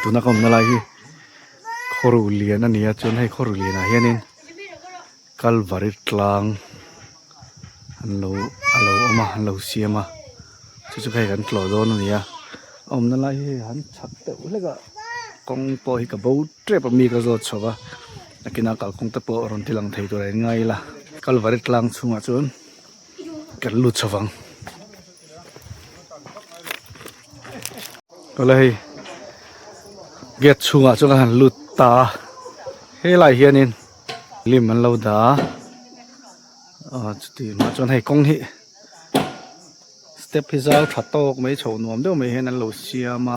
ตุนักอมนาลายขอรุเลียนอันนี้จนให้ขอรุเลียนเฮียนินกัลวาริตลางอันเราออกมาอันเราเสียมาจะให้กันกลอดอนนี่อมนาลายหันชักเต๋อเลยก็กองปอยกับบูเทปมีกระโดดชอบะนักกินนักกองตะโปอรอนที่หลังไทยตัวง่ายละกัลวาริตลางชุ่มจนกันลุดชวังก็เลยเก็ตชุ่มจนกันลุดตาเฮ้ยไรเฮียนินลิมมันเราด่าจุดที่มาจนให้กองที่สเต็ปพิซซ่าถัดโต๊ะไม่โชว์นวมเดี๋ยวไม่เห็นนั่นเราเสียมา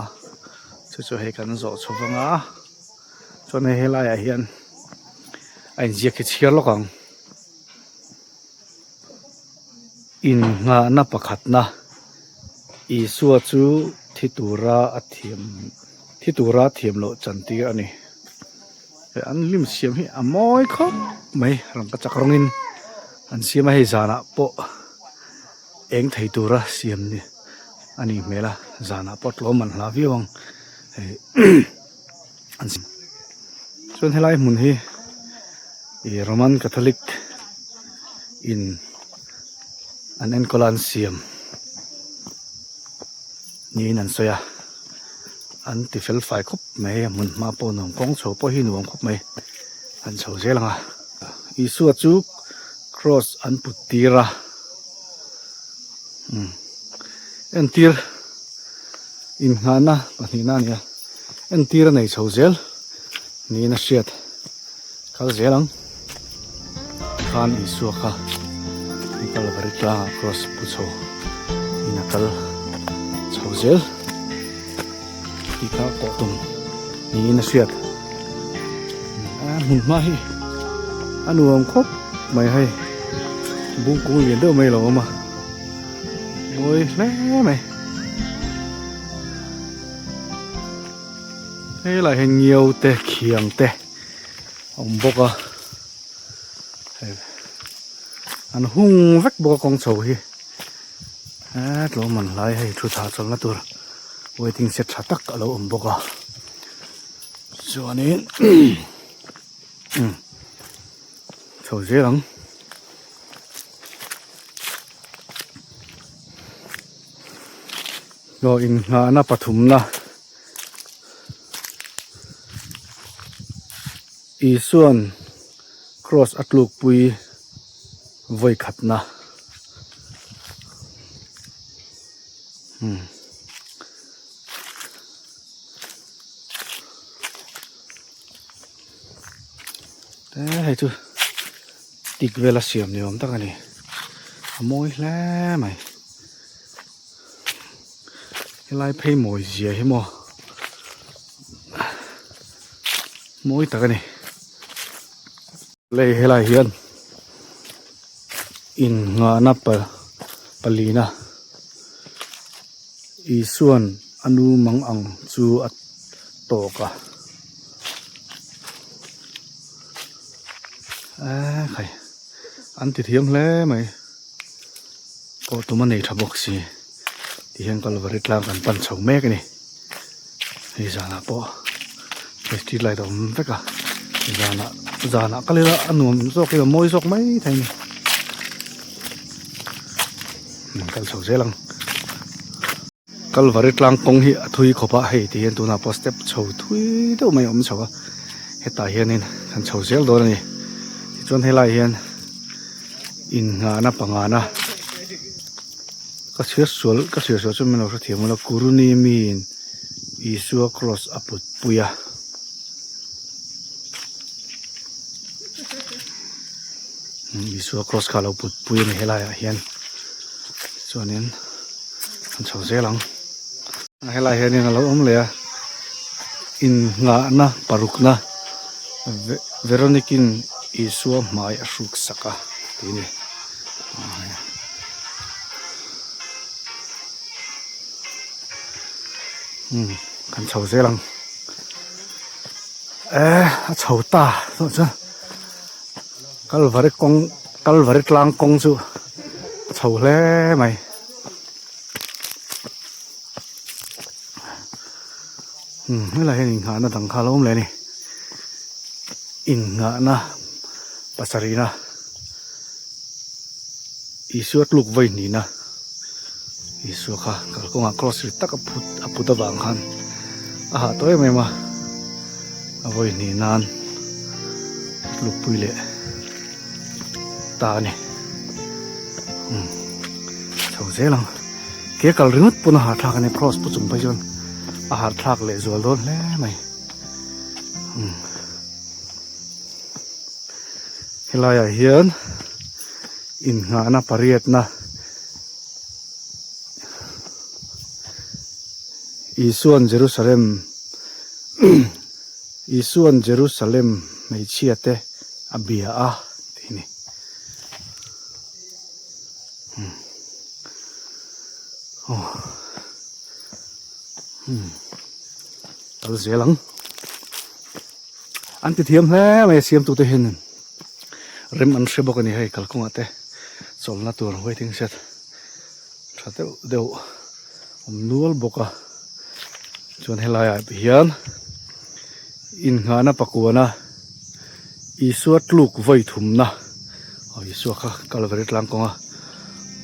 จะให้กันโจทย์ชฟังจนให้ไรเฮียนไอ้เจ้าคิดเชื่อหรอกอินงานับประคัดนะอีสัวจูที่ตัวราเทียมที่ตัวราเทียมโลจันทีอันนี้อันลิมเสียมให้อมอยครับไม่รังกระจักรงอินอันเสียมให้จานะปะเองที่ตัวราเสียมนี่อันนี้เมล่าจานะปะล้อมันลาวิวังอันส่วนให้ไล่มุนให้โรมันคาทอลิกอินอันนั้นก็ลานเสียมนี่นั่นสวยอันที่เฟลไฟครบไหมมุนมาปนของกองโฉปหินวงครบไหมอันโฉเจลังอีสัวจุกครอสอันปุตตีระอันตีร์อินงานนะปนินานี่อันตีระในโฉเจลนี่น่าเสียดเขาเจลังขันอีสัวค่ะนี่ก็เลยบริจาคครอสปุโฉนี่นักลโฉเจลที่เขาเกาะตรงนี่น่าเสียดหุ่นมาให้อันรวมครบไม่ให้บุ้งกุ้งเรียนเด้อไม่หรอกมาโอ้ยแม่ไหมเฮ้ยอะไรให้เงียวแต่เขียงแต่องบอกอันหุ่งวักบอกกองโฉฮีตัวมันไล่ให้ทุกท่าจนละตัวไว้ทิ้งเสร็จตักเราบอกส่วนนี้โฉเสียหลังก็อินงานาปฐุมนะอีส่วนครอสอัตลูกปุยไว้ขัดนะแต่ให้ดูติดเวลาเสียมเนี่ยผมตั้งอันนี้มวยแล้วไหมไล่เพย์มวยเสียให้หมอมวยตั้งอันนี้เลยให้ไล่เฮียนอินงานับปลีนะอีส่วนอนุมังอังจูอัตโตกะใครอันติเทียมแล้วไหมก็ตัวมันในทับบ็อกซี่ที่เห็นก็เราบริจาคกันปั่นเฉาแม่กันนี่นี่จานะปอไปที่ไรตรงนั้นก็จานะก็เลยละอันนู้นซอกเลยมวยซอกไม่ไทยนี่กันเฉาเสียลังกัลวาริตลางกงฮีทุยขบะให้ที่เห็นตัวน่ะพอสเต็ปเฉาทุยเท่าไม่อมเฉาเฮตาเฮียนนี่กันเฉาเสียโดนนี่จนให้ไล่เฮียนอินงานะปังงานะก็เชื่อส่วนจนมันเราเทียมมันเรากูรุนีมีนอีสัวครอสอปุตปุยอีสัวครอสขาเราปุตปุยนี่ให้ไล่เฮียนส่วนนี้มันเฉาเสียหลังให้ไล่เฮียนนี่เราอมเลยอินงานะปารุกนะเวโรนิกินอีสัวไม้รุกสักทีนี้กันเฉาเสียหลังเฉาตาตัวจ้ะกัลวาริตลางกงจูเฉาแล้วไหม อ ไม่ไรเห็นงานน่ะตั้งคาล้มเลยนี่อินงานนะปัสสรีนะอีสวดลูกไว้นี่นะอีสวดค่ะก็งานครอสริตักพุทธบังคันตัวเองไม่มาเอาไว้นี่นานลูกปุยเละตาเนี่ยชาวเซลังเกี่ยกับเรื่องปุ่นหาทางในครอสปุ่นจุ่มไปจนอาหารทากเลยส่วนล้นแล้วไหมเฮลายเฮียนอินงานะปริยัตนะอีส่วนเยรูซาเล็มอีส่วนเยรูซาเล็มไม่เชียเตอเบียที่นี่เอาเสียหลังอันที่เทียมแล้วไม่เสียมตัวเห็นเริ่มอันเชื่อบอกกันนี่ให้กัลกงอาเตสมนัตัวไว้ทิ้งเสร็จถ้าเดี๋ยวนัวบอกอ่ะจนให้ลายเหียนอินงานะปักวนะอีสวดลูกไว้ถุมนะอีสวดค่ะกัลเวริตลังกงอ่ะ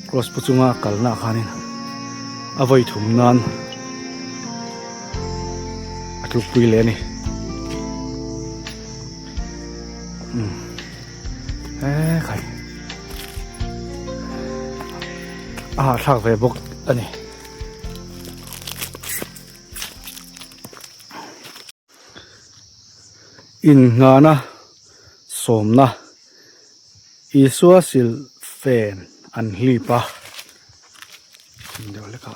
ครอสปุจุงอ่ะกัลนาขานินเอาไว้ถุมนั้นลูกปุยเลยนี่ใครทากไปบกอันนี้อินงานะสมนะอีสัวสิลเฟนอันลีปะเดี๋ยวเลยค่ะ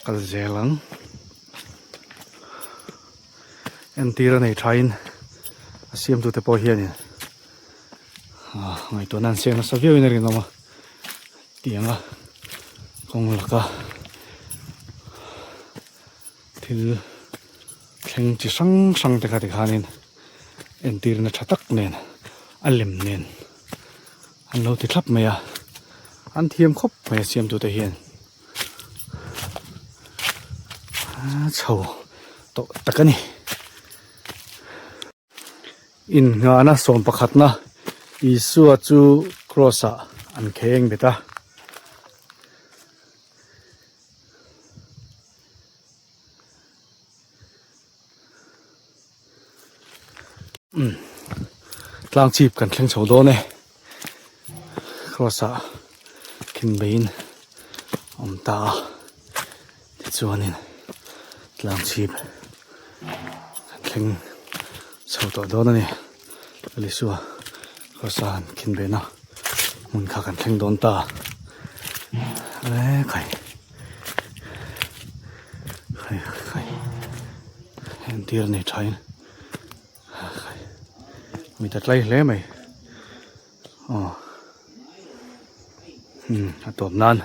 กัลเจลังเอ็นตีระในทรายน์เสียมตัวเตปอเฮียนี่ไงตัวนั้นเสียงน่าสะเวียนเลยนะมาเตียงคงลักะที่แข่งจีสังแต่ขาติขานินเอ็นตีระในชัตักเนินอันเล็มเนินอันเราติดทับไหมอันเทียมครบไหมเสียมตัวเตเฮียนเฉาโตตะกันนี่อินงานะสมประคัตนะอีสัวจูครอสอันเข่งเบต้ากลางจีบกันเข่งเฉาโดนเนี่ยครอสกินเบนอมตาที่จวนนี่กลางชีพเข่งเฉาตัวโดนนี่ลิสัวก็สานกินเบนะมุนขากันเข่งโดนตาใครเห็นที่ระในใช้มีแต่ไล่เละไหมตัวนั้น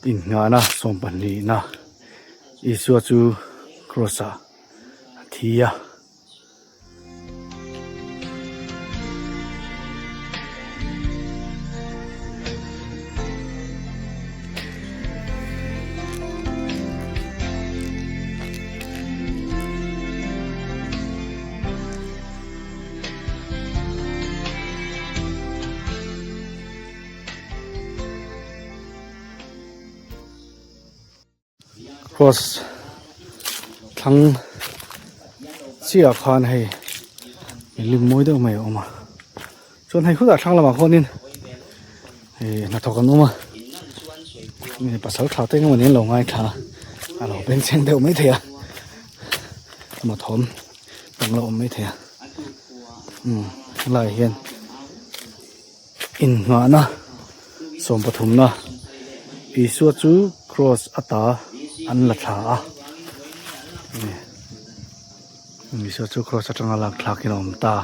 อินงานะสมบัตินะอีสัวจูครอสทียครอสทั้งเสียคานให้ลิมมวยด้วยไม่ออกมาจนให้คู่ต่างช่างละมาคนนี้นักทอกันนู้มามีภาษาข่าวเต้นวันนี้เราง่ายค่ะเราเป็นเส้นเดียวไม่เถียมาถมตรงเราไม่เถียลายเห็นอินงานะสมปฐมนะอีสัวจูครอสอัตตาอันละชามีส่วนจุกรสจังหลักหลักกินอมตา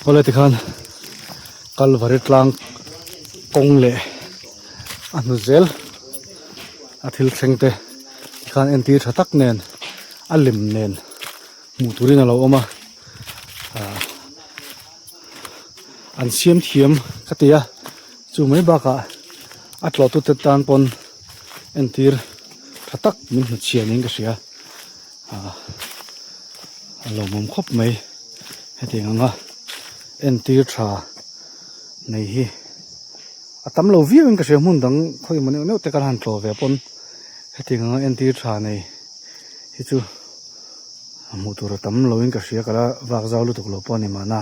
พอเลยที่คันกัลวาริตลางกงเล่อันนู้เซลอาทิลเซงเตที่คันเอ็นตีร์ทักเนนอัลลิมเนนมูตุรินเราออกมาอันเสียมเทียมกติยาจูไม่บักอัดหลอตุตตานปนเอ็นตีร์ทักมินเชียนิงก็เสียเรามุมครบไหมให้ถึงงั้นเอ็นตีร์ชาในที่ตั้มเราวิวก็เสียมุ่งดังคุยมันเนี่ยแต่การหันตัวแบบปนให้ถึงงั้นเอ็นตีร์ชาในที่จูมูตัวตั้มเราก็เสียก็แล้ววากเจ้าลุตุกเราปนนี่มานะ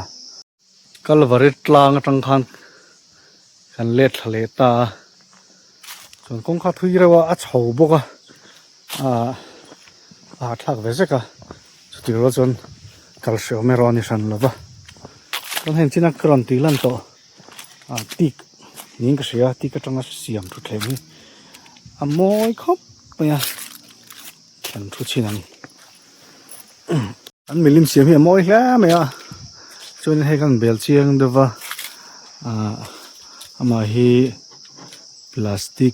กัลวาริตลางจังคันกันเล็ดทะเลตาส่วนกงข้าทุยเรียกว่าอัดเขาบกทักเวสกะสุดที่เราจนกัลเชียวไม่รอนิสันหรอปะตอนเห็นที่นักกรอนตีลันโตตีกนี่ก็เสียตีกจังเสียมทุกเทมีมอยครบไปอ่ะฉันทุกชิ้นนั้นอันมีลิมเสียมเหี้ยมอยแล้วไหมอ่ะจนให้กันเบลเชียงเดว่ามาฮีพลาสติก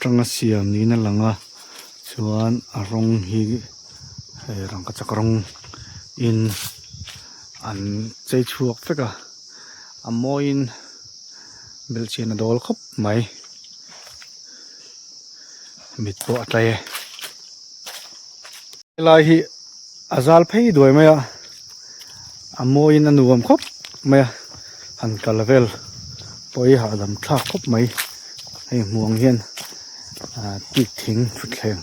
จังเสียมนี่นั่นหลังอ่ะส่วนรองฮีรองกระจักรองอินอันใจช่วงสักมอยน์เบลเชียนดอลครบไหมมิดโปะใจลายฮีอาซาลเพย์ด้วยไหมอ่ะมอยน์นันรวมครบไหมอันกัลเวลปอยหาดำทักครบไหมให้มวงเฮียนติดทิ้งชุดแข็ง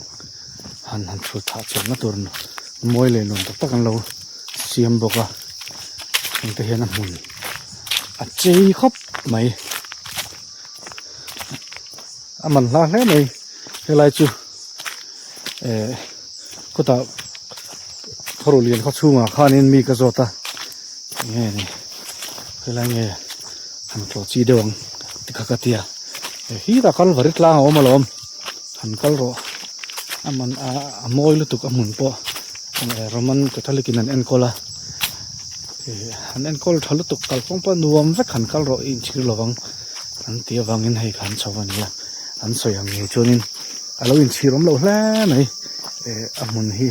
หันชุดถาเชิงมาตัวนึงมวยเลยนนตักกันเราเสียมบอกว่าตั้งแต่เห็นน้ำมันเจีครบไหมมันลาแล้วไหมอะไรจูก็ตาเขาเรียนเขาชูมาข้านี่มีกระโจตาเนี่ยนี่อะไรเงี้ยหันโจจีเดวงติกากาเตียฮีตาคัลวาริตลางเอามาล้อมหันคัลโรมันมอยลุตุกมุนปะเรามันก็ทะเลกินเอ็นโคล่าอันเอ็นโคลทะลุตุกกัลฟงปะนัวมสักขันคัลโรอินชิลวังอันเตียวังอินให้ขันชาววันนี้อันสวยงามจนินเราอินชิรมเราแล้วไหนมุนฮี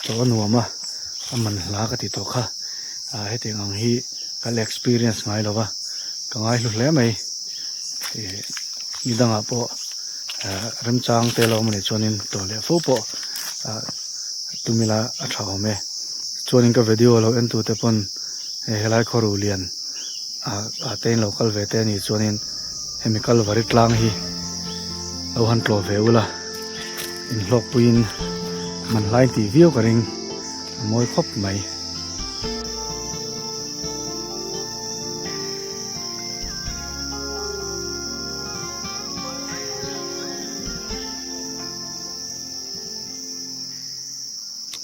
ตัวนัวมามันลากติดตัวข้าให้ถึงอังฮีกัล experience ไงเราวะก็ไงลุแล้วไหมมีดังอ่ะปะเริ่มจางเตลอมันจนินตัวเลี้ยฟูปะตุมิลาอัฐาวเมจนินก็วิดีโอเราเอ็นตัวเตปนเฮลัยขอรูเลียนเต้นเราคัลเวเตนี่จนินเฮมิคัลวาริตลางฮีเราหันตัวเวอุละอินหลอกปุยนมันไล่ตีวิวกันเองมวยครบไหม